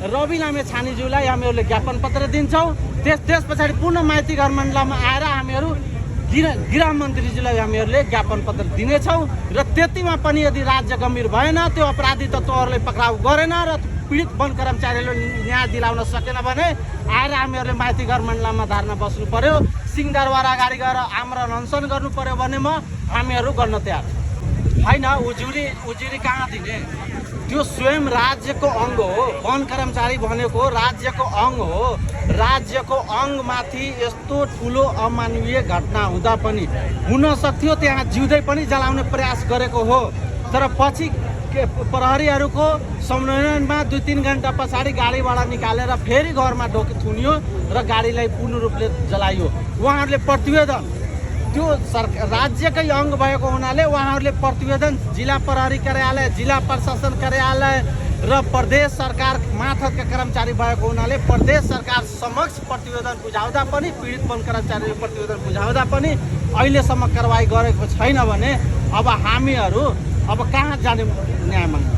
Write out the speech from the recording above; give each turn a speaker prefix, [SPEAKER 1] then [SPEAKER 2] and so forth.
[SPEAKER 1] रवि लामेछानेज्यूलाई हामीहरूले ज्ञापन पत्र दिन्छौँ। त्यस पछाडि पुनः माइती घर मण्डलमा आएर हामीहरू गृह मन्त्रीज्यूलाई हामीहरूले ज्ञापन पत्र दिनेछौँ र त्यतिमा पनि यदि राज्य गम्भीर भएन, त्यो अपराधी तत्त्वहरूलाई पक्राउ गरेन र पीडित वन कर्मचारीहरूले न्याय दिलाउन सकेन भने आएर हामीहरूले माइती घर मण्डलमा धारमा बस्नु पर्यो, सिंहदरबार अगाडि गएर आमरण अनसन गर्नु पर्यो भने हामीहरू गर्न तयार होइन। उजुरी कहाँ दिने? त्यो स्वयं राज्यको अङ्ग हो। वन कर्मचारी भनेको राज्यको अङ्ग हो। राज्यको अङ्गमाथि यस्तो ठुलो अमानवीय घटना हुँदा पनि हुन सक्थ्यो त्यहाँ जिउँदै पनि जलाउने प्रयास गरेको हो। तर पछि प्रहरीहरूको समन्वयमा 2-3 घन्टा पछाडि गाडीबाट निकालेर फेरि घरमा थुनियो र गाडीलाई पूर्ण रूपले जलाइयो। उहाँहरूले प्रतिवेदन, त्यो राज्यकै अङ्ग भएको हुनाले उहाँहरूले प्रतिवेदन जिल्ला प्रहरी कार्यालय, जिल्ला प्रशासन कार्यालय र प्रदेश सरकार मार्फतका कर्मचारी भएको हुनाले प्रदेश सरकार समक्ष प्रतिवेदन बुझाउँदा पनि, पीडित वन कर्मचारीले प्रतिवेदन बुझाउँदा पनि अहिलेसम्म कारवाही गरेको छैन भने अब हामीहरू कहाँ जाने न्याय माग्नु?